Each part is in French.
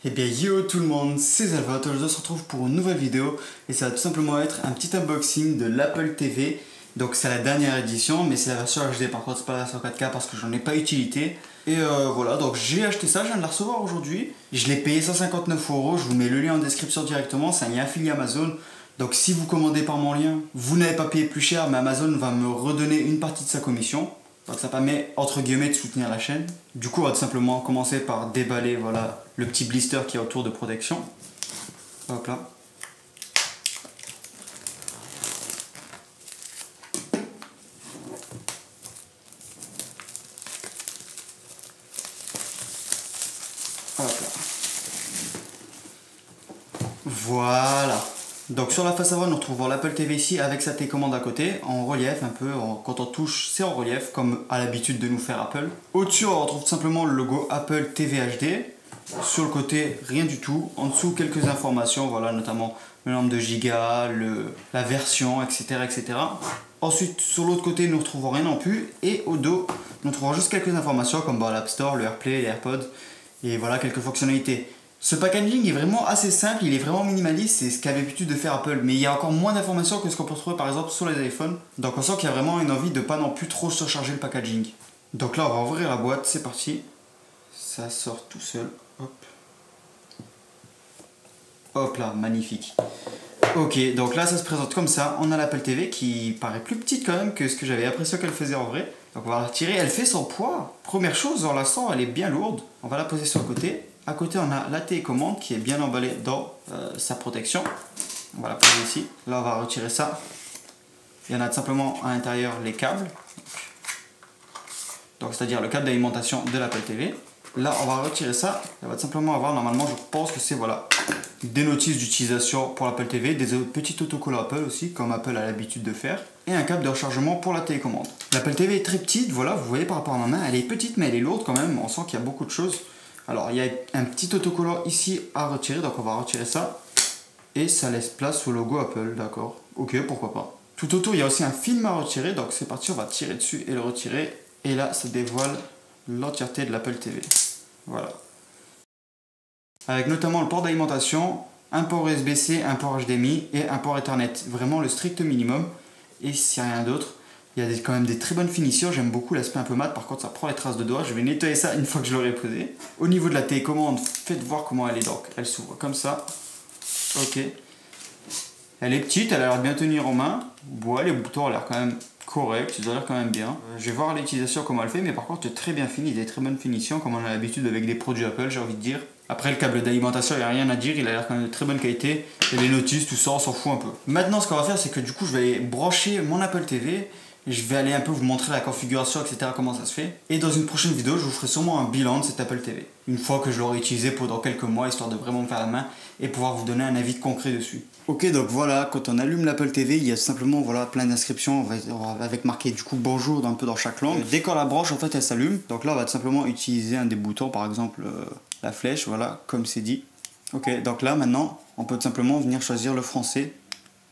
Eh bien yo tout le monde, c'est Zalvat, aujourd'hui on se retrouve pour une nouvelle vidéo et ça va tout simplement être un petit unboxing de l'Apple TV. Donc c'est la dernière édition mais c'est la version HD, par contre c'est pas la version 4K parce que j'en ai pas utilité. Et voilà, donc j'ai acheté ça, je viens de la recevoir aujourd'hui. Je l'ai payé 159 €, je vous mets le lien en description directement, c'est un lien affilié Amazon. Donc si vous commandez par mon lien, vous n'avez pas payé plus cher mais Amazon va me redonner une partie de sa commission. Donc ça permet entre guillemets de soutenir la chaîne. Du coup on va tout simplement commencer par déballer voilà, le petit blister qui est autour de protection. Hop là. Hop là. Voilà. Donc sur la face avant nous retrouvons l'Apple TV ici avec sa télécommande à côté, en relief un peu, quand on touche c'est en relief comme à l'habitude de nous faire Apple. Au-dessus on retrouve tout simplement le logo Apple TV HD, sur le côté rien du tout, en dessous quelques informations, voilà notamment le nombre de gigas, la version, etc. etc. Ensuite sur l'autre côté nous ne retrouvons rien non plus, et au dos nous trouvons juste quelques informations comme l'App Store, le AirPlay, les AirPods, et voilà quelques fonctionnalités. Ce packaging est vraiment assez simple, il est vraiment minimaliste, c'est ce qu'avait l'habitude de faire Apple, mais il y a encore moins d'informations que ce qu'on peut trouver par exemple sur les iPhones. Donc on sent qu'il y a vraiment une envie de pas non plus trop surcharger le packaging. Donc là on va ouvrir la boîte, c'est parti. Ça sort tout seul, hop. Hop là, magnifique. Ok, donc là ça se présente comme ça, on a l'Apple TV qui paraît plus petite quand même que ce que j'avais l'impression qu'elle faisait en vrai. Donc on va la retirer, elle fait son poids. Première chose, on la sent, elle est bien lourde. On va la poser sur le côté. À côté, on a la télécommande qui est bien emballée dans sa protection. On va la poser ici. Là, on va retirer ça. Il y en a tout simplement à l'intérieur les câbles. Donc, c'est-à-dire le câble d'alimentation de l'Apple TV. Là, on va retirer ça. On va tout simplement avoir, normalement, je pense que c'est voilà, des notices d'utilisation pour l'Apple TV, des petits autocollants Apple aussi, comme Apple a l'habitude de faire, et un câble de rechargement pour la télécommande. L'Apple TV est très petite, voilà, vous voyez par rapport à ma main, elle est petite mais elle est lourde quand même, on sent qu'il y a beaucoup de choses. Alors il y a un petit autocollant ici à retirer, donc on va retirer ça, et ça laisse place au logo Apple, d'accord, ok, pourquoi pas. Tout autour il y a aussi un film à retirer, donc c'est parti, on va tirer dessus et le retirer, et là ça dévoile l'entièreté de l'Apple TV, voilà. Avec notamment le port d'alimentation, un port USB-C, un port HDMI et un port Ethernet. Vraiment le strict minimum. Et s'il n'y a rien d'autre, il y a quand même des très bonnes finitions. J'aime beaucoup l'aspect un peu mat, par contre ça prend les traces de doigts. Je vais nettoyer ça une fois que je l'aurai posé. Au niveau de la télécommande, faites voir comment elle est. Donc elle s'ouvre comme ça. Ok. Elle est petite, elle a l'air de bien tenir en main. Bon, les boutons ont l'air quand même corrects, ils ont l'air quand même bien. Je vais voir l'utilisation comment elle fait, mais par contre c'est très bien fini, des très bonnes finitions comme on a l'habitude avec des produits Apple, j'ai envie de dire. Après le câble d'alimentation, il n'y a rien à dire, il a l'air quand même de très bonne qualité. Et les notices, tout ça, on s'en fout un peu. Maintenant ce qu'on va faire, c'est que du coup je vais aller brancher mon Apple TV. Je vais aller un peu vous montrer la configuration, etc. comment ça se fait. Et dans une prochaine vidéo, je vous ferai sûrement un bilan de cet Apple TV. Une fois que je l'aurai utilisé pendant quelques mois, histoire de vraiment me faire la main et pouvoir vous donner un avis concret dessus. Ok, donc voilà, quand on allume l'Apple TV, il y a simplement voilà, plein d'inscriptions avec marqué du coup bonjour un peu dans chaque langue. Dès qu'on la branche, en fait, elle s'allume. Donc là, on va tout simplement utiliser un des boutons, par exemple la flèche, voilà, comme c'est dit. Ok, donc là, maintenant, on peut tout simplement venir choisir le français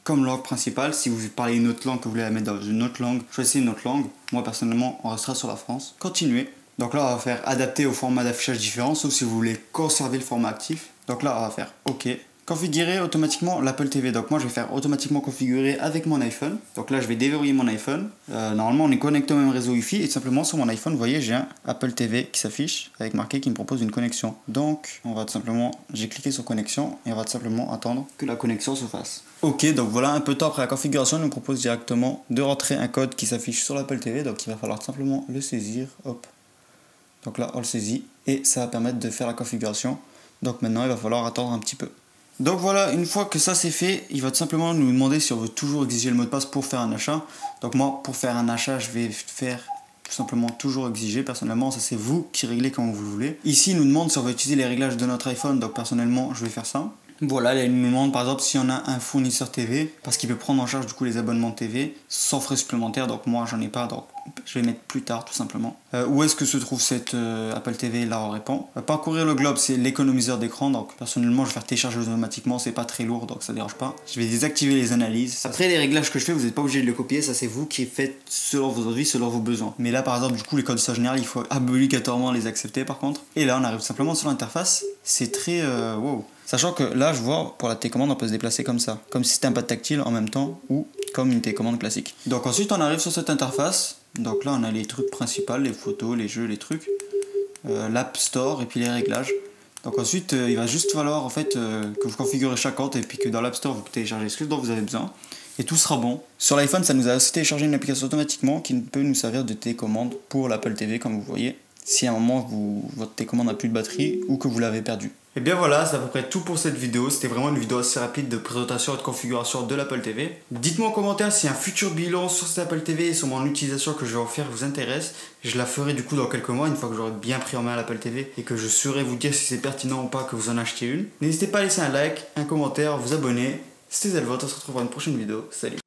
comme langue principale. Si vous parlez une autre langue, que vous voulez la mettre dans une autre langue, choisissez une autre langue. Moi personnellement, on restera sur la France. Continuez. Donc là, on va faire adapter au format d'affichage différent, sauf si vous voulez conserver le format actif. Donc là, on va faire OK. Configurer automatiquement l'Apple TV. Donc moi, je vais faire automatiquement configurer avec mon iPhone. Donc là, je vais déverrouiller mon iPhone. Normalement, on est connecté au même réseau Wi-Fi. Et simplement, sur mon iPhone, vous voyez, j'ai un Apple TV qui s'affiche avec marqué qui me propose une connexion. Donc, on va tout simplement, j'ai cliqué sur connexion et on va tout simplement attendre que la connexion se fasse. Ok, donc voilà, un peu de temps après la configuration, il nous propose directement de rentrer un code qui s'affiche sur l'Apple TV. Donc il va falloir simplement le saisir. Hop. Donc là, on le saisit et ça va permettre de faire la configuration. Donc maintenant, il va falloir attendre un petit peu. Donc voilà, une fois que ça c'est fait, il va tout simplement nous demander si on veut toujours exiger le mot de passe pour faire un achat. Donc moi, pour faire un achat, je vais faire tout simplement toujours exiger. Personnellement, ça c'est vous qui réglez comme vous voulez. Ici, il nous demande si on veut utiliser les réglages de notre iPhone. Donc personnellement, je vais faire ça. Voilà, il nous demande par exemple si on a un fournisseur TV, parce qu'il peut prendre en charge du coup les abonnements de TV sans frais supplémentaires. Donc moi j'en ai pas, donc je vais mettre plus tard tout simplement. Où est-ce que se trouve cette Apple TV? Là on répond. Parcourir le globe, c'est l'économiseur d'écran. Donc personnellement je vais faire télécharger automatiquement, c'est pas très lourd donc ça dérange pas. Je vais désactiver les analyses. Après les réglages que je fais, vous n'êtes pas obligé de le copier, ça c'est vous qui faites selon vos envies, selon vos besoins. Mais là par exemple du coup les codes généraux, il faut obligatoirement les accepter par contre. Et là on arrive simplement sur l'interface. c'est très wow. Sachant que là, je vois, pour la télécommande, on peut se déplacer comme ça. Comme si c'était un pad tactile en même temps ou comme une télécommande classique. Donc ensuite, on arrive sur cette interface. Donc là, on a les trucs principaux, les photos, les jeux, les trucs. L'App Store et puis les réglages. Donc ensuite, il va juste falloir en fait que vous configurez chaque compte et puis que dans l'App Store, vous téléchargez ce dont vous avez besoin. Et tout sera bon. Sur l'iPhone, ça nous a aussi téléchargé une application automatiquement qui peut nous servir de télécommande pour l'Apple TV, comme vous voyez. Si à un moment, votre télécommande n'a plus de batterie ou que vous l'avez perdue. Et bien voilà, c'est à peu près tout pour cette vidéo. C'était vraiment une vidéo assez rapide de présentation et de configuration de l'Apple TV. Dites-moi en commentaire si un futur bilan sur cette Apple TV et sur mon utilisation que je vais en faire vous intéresse. Je la ferai du coup dans quelques mois, une fois que j'aurai bien pris en main l'Apple TV et que je saurai vous dire si c'est pertinent ou pas que vous en achetiez une. N'hésitez pas à laisser un like, un commentaire, vous abonner. C'était Zelvot, on se retrouve dans une prochaine vidéo. Salut.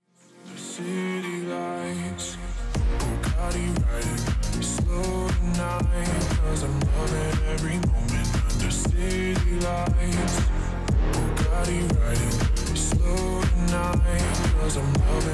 Cause I'm loving every moment under city lights. Bugatti riding slow tonight. Cause I'm loving